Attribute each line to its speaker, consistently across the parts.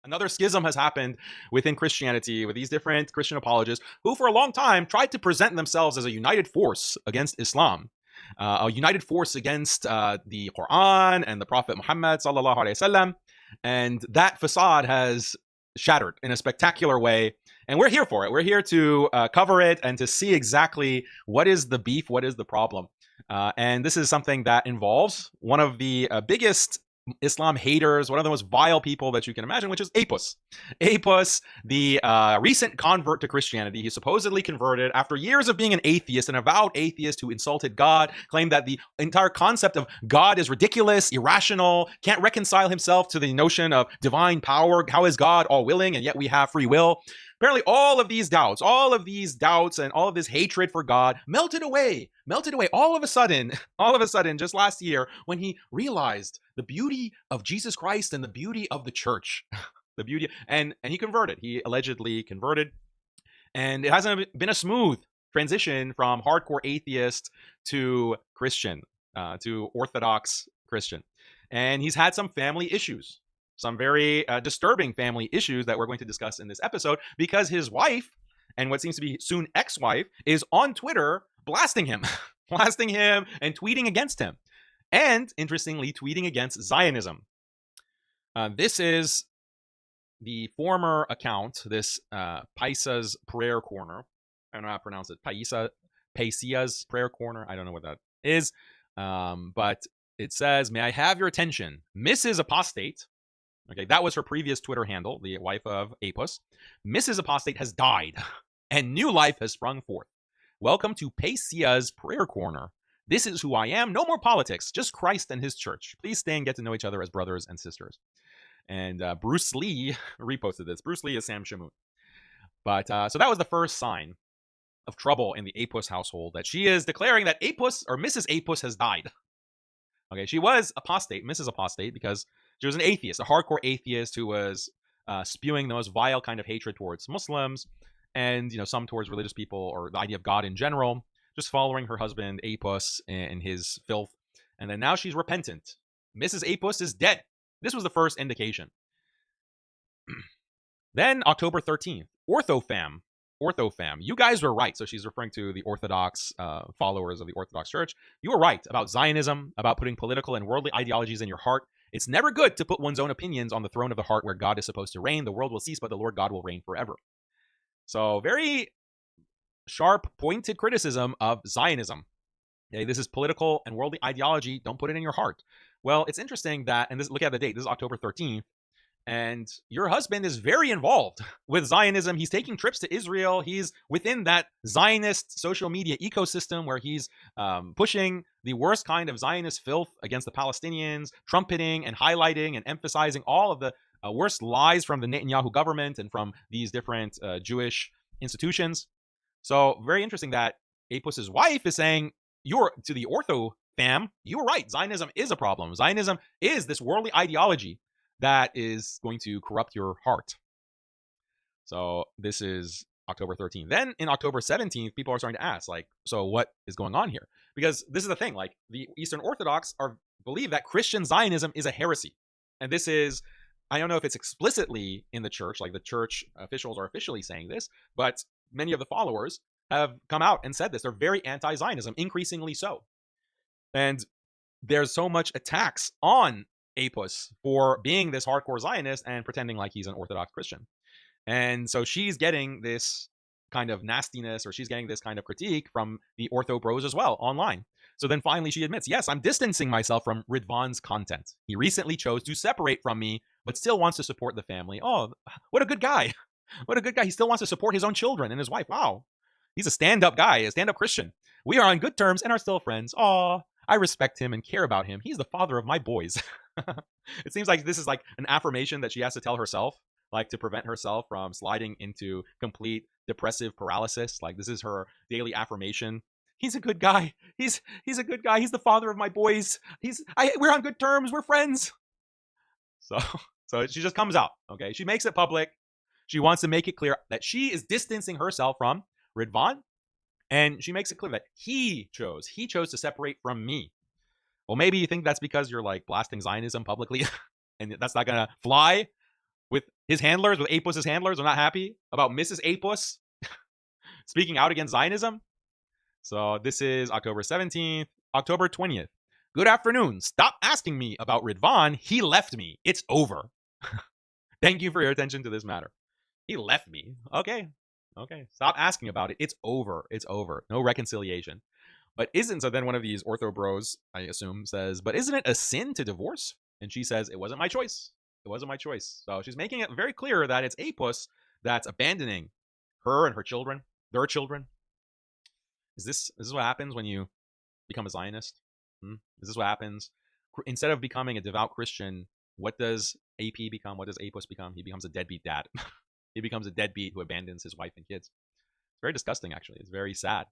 Speaker 1: Another schism has happened within Christianity with these different Christian apologists who, for a long time, tried to present themselves as a united force against Islam, a united force against the Quran and the Prophet Muhammad sallallahu alaihi wasallam, and that facade has shattered in a spectacular way. And we're here for it. We're here to cover it and to see exactly what is the beef, what is the problem. And this is something that involves one of the biggest Islam haters, one of the most vile people that you can imagine, which is Apus. Apus, the recent convert to Christianity, he supposedly converted after years of being an atheist, an avowed atheist who insulted God, claimed that the entire concept of God is ridiculous, irrational, can't reconcile himself to the notion of divine power. How is God all willing and yet we have free will? Apparently, all of these doubts, and all of this hatred for God melted away all of a sudden, just last year when he realized the beauty of Jesus Christ and the beauty of the church. The beauty, and he converted. He allegedly converted, and it hasn't been a smooth transition from hardcore atheist to Christian, to Orthodox Christian. And he's had some family issues, some very disturbing family issues that we're going to discuss in this episode, because his wife, and what seems to be soon ex-wife, is on Twitter blasting him, blasting him and tweeting against him. And interestingly, tweeting against Zionism. This is the former account, this Paisa's Prayer Corner. I don't know how to pronounce it. Paisia's Prayer Corner. I don't know what that is. But it says, "May I have your attention? Mrs. Apostate." Okay, that was her previous Twitter handle, the wife of Apus. "Mrs. Apostate has died, and new life has sprung forth. Welcome to Paisia's Prayer Corner. This is who I am. No more politics, just Christ and his church. Please stay and get to know each other as brothers and sisters." And Bruce Lee reposted this. Bruce Lee is Sam Shamoon. But so that was the first sign of trouble in the Apus household, that she is declaring that Apus, or Mrs. Apus, has died. Okay, she was apostate, Mrs. Apostate, because she was an atheist, a hardcore atheist who was spewing the most vile kind of hatred towards Muslims, and some towards religious people or the idea of God in general, just following her husband Apus in his filth. And then now she's repentant. Mrs. Apus is dead. This was the first indication. Then October 13th, Orthofam, you guys were right. So she's referring to the Orthodox followers of the Orthodox Church. You were right about Zionism, about putting political and worldly ideologies in your heart. It's never good to put one's own opinions on the throne of the heart where God is supposed to reign. The world will cease, but the Lord God will reign forever. So very sharp, pointed criticism of Zionism. Okay, this is political and worldly ideology. Don't put it in your heart. Well, it's interesting that, and look at the date. This is October 13th. And your husband is very involved with Zionism. He's taking trips to Israel. He's within that Zionist social media ecosystem where he's pushing the worst kind of Zionist filth against the Palestinians, trumpeting and highlighting and emphasizing all of the worst lies from the Netanyahu government and from these different Jewish institutions. So very interesting that Apus's wife is saying, you're to the Ortho fam, you were right. Zionism is a problem. Zionism is this worldly ideology that is going to corrupt your heart. So this is October 13th. Then in October 17th, people are starting to ask, like, so what is going on here? Because this is the thing, like the Eastern Orthodox believe that Christian Zionism is a heresy. And this is, I don't know if it's explicitly in the church, like the church officials are officially saying this, but many of the followers have come out and said this. They're very anti-Zionism, increasingly so. And there's so much attacks on Apus for being this hardcore Zionist and pretending like he's an Orthodox Christian. And so she's getting this kind of nastiness, or she's getting this kind of critique from the Ortho bros as well online. So then finally she admits, yes, I'm distancing myself from Ridvan's content. He recently chose to separate from me, but still wants to support the family. Oh, what a good guy. What a good guy. He still wants to support his own children and his wife. Wow. He's a stand-up guy, a stand-up Christian. We are on good terms and are still friends. Aw, I respect him and care about him. He's the father of my boys. It seems like this is like an affirmation that she has to tell herself, like to prevent herself from sliding into complete depressive paralysis. Like this is her daily affirmation. He's a good guy. He's a good guy. He's the father of my boys. We're on good terms. We're friends. So she just comes out. Okay, she makes it public. She wants to make it clear that she is distancing herself from Ridvan, and she makes it clear that he chose to separate from me. Well, maybe you think that's because you're like blasting Zionism publicly and that's not gonna fly. with his handlers, with Apus's handlers, are not happy about Mrs. Apus speaking out against Zionism. So this is October 17th, October 20th. Good afternoon. Stop asking me about Ridvan. He left me. It's over. Thank you for your attention to this matter. He left me. Okay. Stop asking about it. It's over. No reconciliation. But so then one of these ortho bros, I assume, says, but isn't it a sin to divorce? And she says, it wasn't my choice. So she's making it very clear that it's Apus that's abandoning her and her children, their children. Is this what happens when you become a Zionist? Is this what happens? Instead of becoming a devout Christian, what does AP become? What does Apus become? He becomes a deadbeat dad. He becomes a deadbeat who abandons his wife and kids. It's very disgusting, actually. It's very sad.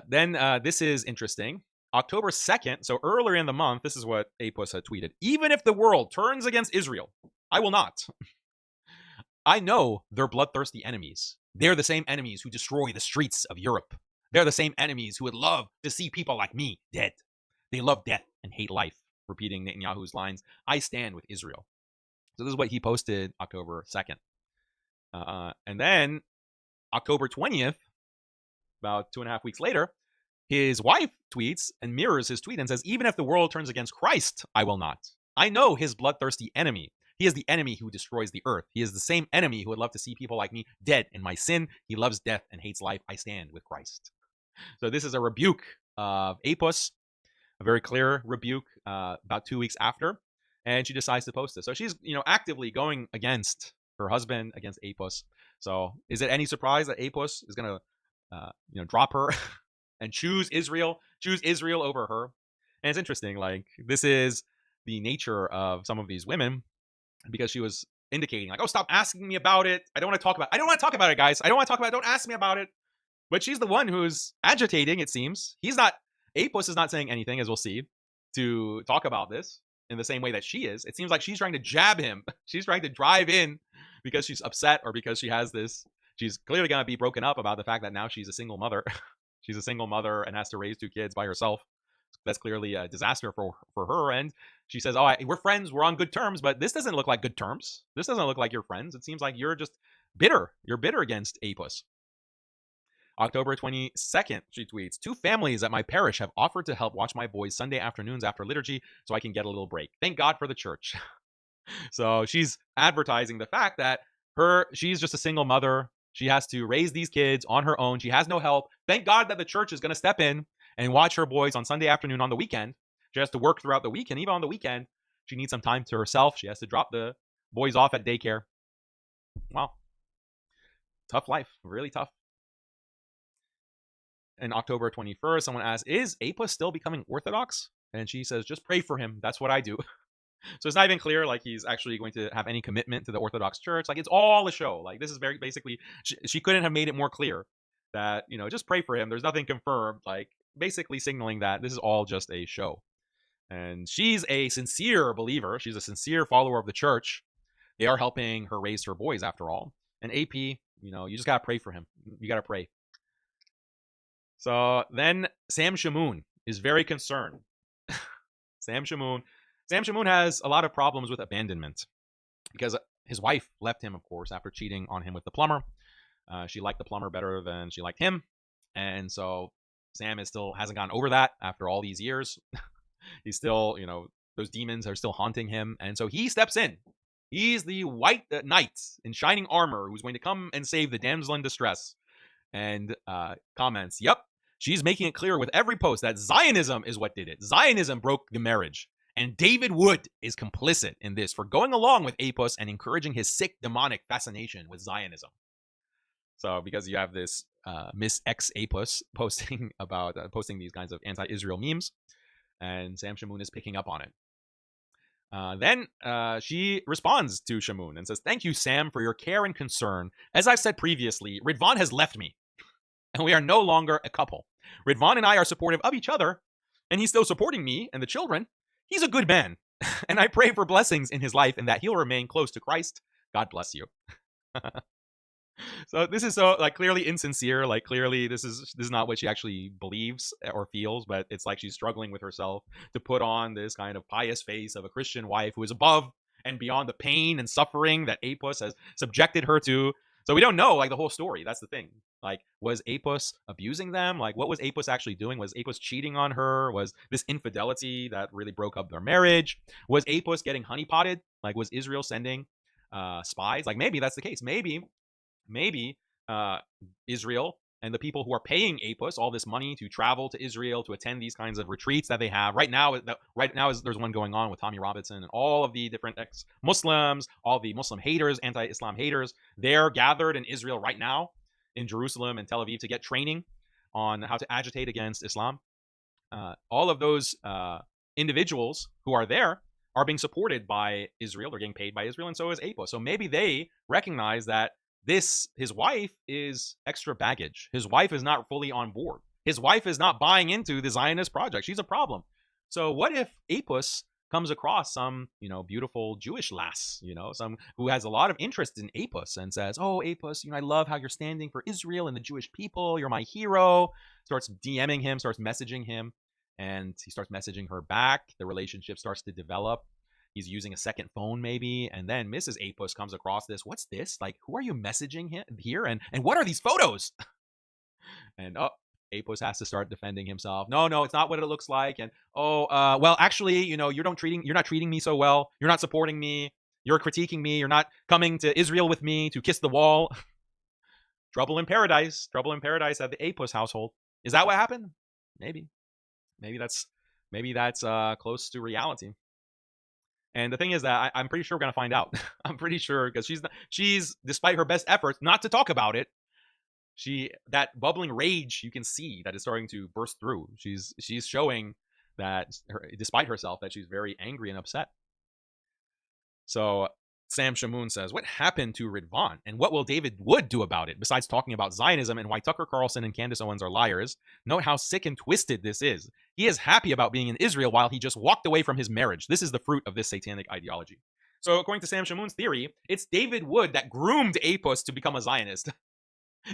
Speaker 1: Then this is interesting. October 2nd, so earlier in the month, this is what Apus had tweeted. Even if the world turns against Israel, I will not. I know they're bloodthirsty enemies. They're the same enemies who destroy the streets of Europe. They're the same enemies who would love to see people like me dead. They love death and hate life. Repeating Netanyahu's lines, I stand with Israel. So this is what he posted October 2nd. And then October 20th, about 2.5 weeks later, his wife tweets and mirrors his tweet and says, even if the world turns against Christ, I will not. I know his bloodthirsty enemy. He is the enemy who destroys the earth. He is the same enemy who would love to see people like me dead in my sin. He loves death and hates life. I stand with Christ. So this is a rebuke of Apus, a very clear rebuke about 2 weeks after. And she decides to post this. So she's, actively going against her husband, against Apus. So is it any surprise that Apus is going to, drop her and choose Israel over her? And it's interesting, this is the nature of some of these women, because she was indicating oh, stop asking me about it. I don't want to talk about it, guys. I don't want to talk about it. Don't ask me about it. But she's the one who's agitating, it seems. Apus is not saying anything, as we'll see, to talk about this in the same way that she is. It seems like she's trying to jab him. She's trying to drive in because she's upset or because she has this. She's clearly going to be broken up about the fact that now she's a single mother. She's a single mother and has to raise 2 kids by herself. That's clearly a disaster for her. And she says, oh, we're friends. We're on good terms. But this doesn't look like good terms. This doesn't look like you're friends. It seems like you're just bitter. You're bitter against Apus. October 22nd, she tweets, 2 families at my parish have offered to help watch my boys Sunday afternoons after liturgy so I can get a little break. Thank God for the church. So she's advertising the fact that she's just a single mother. She has to raise these kids on her own. She has no help. Thank God that the church is going to step in and watch her boys on Sunday afternoon on the weekend. She has to work throughout the week. And even on the weekend, she needs some time to herself. She has to drop the boys off at daycare. Wow. Tough life. Really tough. And October 21st, someone asks, is Apus still becoming Orthodox? And she says, just pray for him. That's what I do. So it's not even clear he's actually going to have any commitment to the Orthodox Church. It's all a show. This is very basically, she couldn't have made it more clear that, just pray for him. There's nothing confirmed, basically signaling that this is all just a show. And she's a sincere believer. She's a sincere follower of the church. They are helping her raise her boys after all. And AP, you just got to pray for him. You got to pray. So then Sam Shamoun is very concerned. Sam Shamoun has a lot of problems with abandonment because his wife left him, of course, after cheating on him with the plumber. She liked the plumber better than she liked him. And so Sam hasn't gotten over that after all these years. He's still, those demons are still haunting him. And so he steps in. He's the white knight in shining armor who's going to come and save the damsel in distress. And comments, yep, she's making it clear with every post that Zionism is what did it. Zionism broke the marriage. And David Wood is complicit in this for going along with Apus and encouraging his sick demonic fascination with Zionism. So because you have this Miss X Apus posting about posting these kinds of anti-Israel memes, and Sam Shamoun is picking up on it. Then she responds to Shamoun and says, thank you, Sam, for your care and concern. As I've said previously, Ridvan has left me, and we are no longer a couple. Ridvan and I are supportive of each other, and he's still supporting me and the children. He's a good man, and I pray for blessings in his life and that he'll remain close to Christ. God bless you. So this is so clearly insincere. Clearly this is not what she actually believes or feels, but it's she's struggling with herself to put on this kind of pious face of a Christian wife who is above and beyond the pain and suffering that Apus has subjected her to. So we don't know like the whole story. That's the thing. Like, was Apus abusing them? Like, what was Apus actually doing? Was Apus cheating on her? Was this infidelity that really broke up their marriage? Was Apus getting honeypotted? Like, was Israel sending spies? Like, maybe that's the case. Maybe Israel and the people who are paying Apus all this money to travel to Israel to attend these kinds of retreats that they have right now. There's one going on with Tommy Robinson and all of the different ex-Muslims, all the Muslim haters, anti-Islam haters. They're gathered in Israel right now, in Jerusalem and Tel Aviv, to get training on how to agitate against Islam. All of those individuals who are there are being supported by Israel. They're getting paid by Israel, and so is Apus. So maybe they recognize that his wife is extra baggage. His wife is not fully on board. His wife is not buying into the Zionist project. She's a problem. So what if Apus comes across some, beautiful Jewish lass, some who has a lot of interest in Apus and says, "Oh, Apus, I love how you're standing for Israel and the Jewish people. You're my hero." Starts DMing him, starts messaging him, and he starts messaging her back. The relationship starts to develop. He's using a second phone maybe, and then Mrs. Apus comes across this. What's this? Like, who are you messaging here? And what are these photos? And Apus has to start defending himself. No, it's not what it looks like. And well, actually, you're not treating me so well. You're not supporting me. You're critiquing me. You're not coming to Israel with me to kiss the wall. Trouble in paradise. Trouble in paradise at the Apus household. Is that what happened? Maybe that's close to reality. And the thing is that I'm pretty sure we're gonna find out. I'm pretty sure, because she's despite her best efforts not to talk about it, that bubbling rage, you can see that is starting to burst through. She's showing that despite herself, that she's very angry and upset. So Sam Shamoon says, what happened to Ridvan, and what will David Wood do about it, besides talking about Zionism and why Tucker Carlson and Candace Owens are liars? Note how sick and twisted this is. He is happy about being in Israel while he just walked away from his marriage. This is the fruit of this satanic ideology. So according to Sam Shamoon's theory, it's David Wood that groomed Apus to become a Zionist.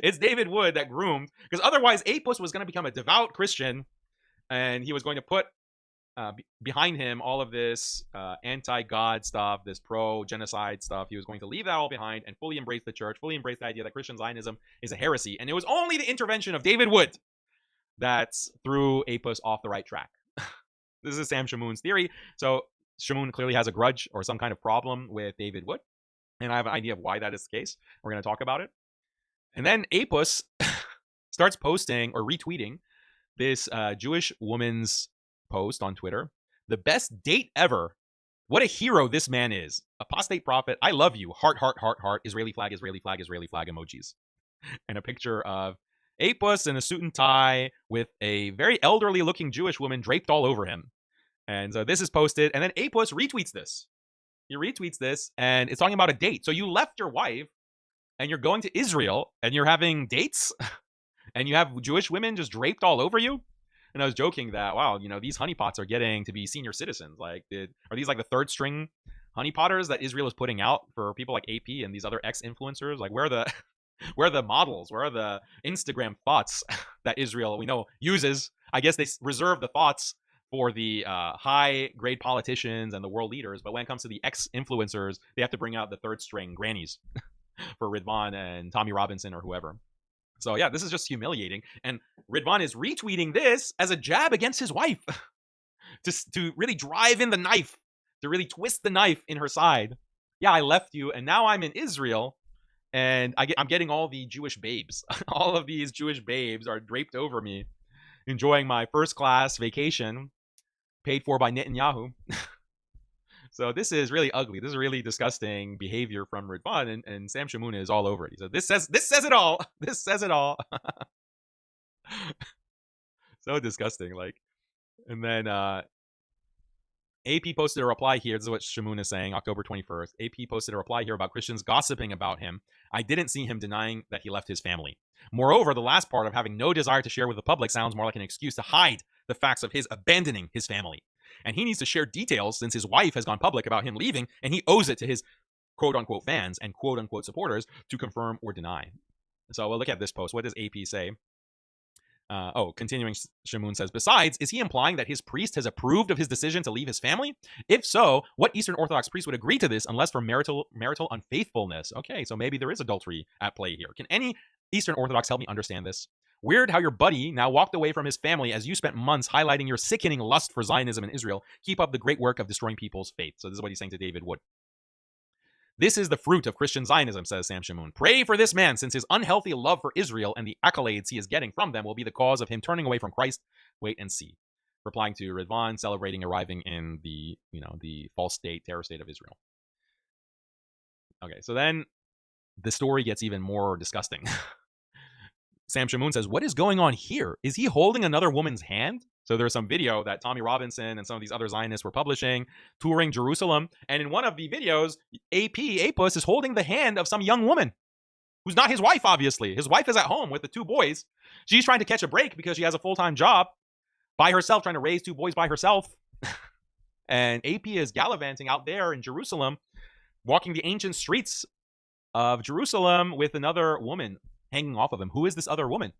Speaker 1: It's David Wood that groomed, because otherwise Apus was going to become a devout Christian, and he was going to put behind him all of this anti-God stuff, this pro-genocide stuff. He was going to leave that all behind and fully embrace the church, fully embrace the idea that Christian Zionism is a heresy. And it was only the intervention of David Wood that threw Apus off the right track. This is Sam Shamoon's theory. So Shamoon clearly has a grudge or some kind of problem with David Wood, and I have an idea of why that is the case. We're going to talk about it. And then Apus starts posting or retweeting this Jewish woman's post on Twitter. The best date ever. What a hero this man is. Apostate prophet. I love you. Heart, heart, heart, heart. Israeli flag, Israeli flag, Israeli flag emojis. And a picture of Apus in a suit and tie with a very elderly looking Jewish woman draped all over him. And so this is posted, and then Apus retweets this. He retweets this, and it's talking about a date. So you left your wife, and you're going to Israel, and you're having dates, and you have Jewish women just draped all over you. And I was joking that, wow, these honeypots are getting to be senior citizens. Like, are these like the third string honeypotters that Israel is putting out for people like AP and these other ex-influencers? Like, where are the models? Where are the Instagram thoughts that Israel, we know, uses? I guess they reserve the thoughts for the high-grade politicians and the world leaders. But when it comes to the ex-influencers, they have to bring out the third string grannies for Ridvan and Tommy Robinson or whoever. So yeah, this is just humiliating. And Ridvan is retweeting this as a jab against his wife to really drive in the knife, to really twist the knife in her side. Yeah, I left you, and now I'm in Israel, and I'm getting all the Jewish babes. All of these Jewish babes are draped over me, enjoying my first-class vacation paid for by Netanyahu. So this is really ugly. This is really disgusting behavior from Ridvan, and Sam Shamoon is all over it. He said, this says it all. This says it all. So disgusting. Like, and then AP posted a reply here. This is what Shamoon is saying, October 21st. AP posted a reply here about Christians gossiping about him. I didn't see him denying that he left his family. Moreover, the last part of having no desire to share with the public sounds more like an excuse to hide the facts of his abandoning his family. And he needs to share details since his wife has gone public about him leaving, and he owes it to his quote-unquote fans and quote-unquote supporters to confirm or deny. So we'll look at this post. What does AP say? Continuing, Shamoun says, besides, is he implying that his priest has approved of his decision to leave his family? If so, what Eastern Orthodox priest would agree to this unless for marital unfaithfulness? Okay, so maybe there is adultery at play here. Can any Eastern Orthodox help me understand this? Weird how your buddy now walked away from his family as you spent months highlighting your sickening lust for Zionism in Israel. Keep up the great work of destroying people's faith. So this is what he's saying to David Wood. This is the fruit of Christian Zionism, says Sam Shamoun. Pray for this man, since his unhealthy love for Israel and the accolades he is getting from them will be the cause of him turning away from Christ. Wait and see. Replying to Ridvan, celebrating arriving in the, the false state, terror state of Israel. Okay, so then the story gets even more disgusting. Sam Shamoun says, what is going on here? Is he holding another woman's hand? So there's some video that Tommy Robinson and some of these other Zionists were publishing, touring Jerusalem. And in one of the videos, Apus is holding the hand of some young woman who's not his wife, obviously. His wife is at home with the 2 boys. She's trying to catch a break because she has a full-time job by herself, trying to raise 2 boys by herself. And AP is gallivanting out there in Jerusalem, walking the ancient streets of Jerusalem with another woman hanging off of him. Who is this other woman?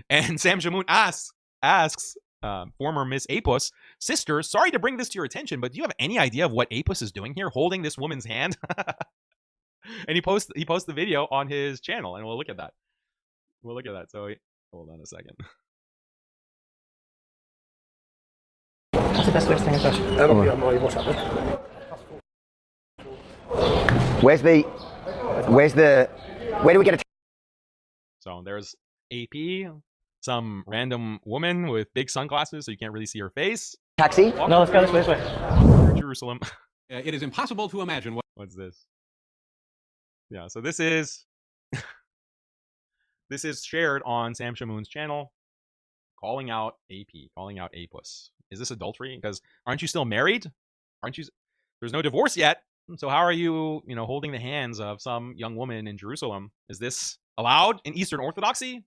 Speaker 1: And Sam Shamoun asks former Miss Apus, sister, sorry to bring this to your attention, but do you have any idea of what Apus is doing here, holding this woman's hand? And he posts the video on his channel, and we'll look at that. So hold on a second.
Speaker 2: What's the best way to stay in touch? Where do we get a
Speaker 1: So there's AP, some random woman with big sunglasses so you can't really see her face.
Speaker 2: taxi? No, let's go this way.
Speaker 1: Jerusalem.
Speaker 3: It is impossible to imagine
Speaker 1: what's this? Yeah, so this is this is shared on Sam Shamoun's channel, calling out AP, calling out Apus. Is this adultery? Because aren't you still married? There's no divorce yet. So how are you, holding the hands of some young woman in Jerusalem? Is this allowed in Eastern Orthodoxy?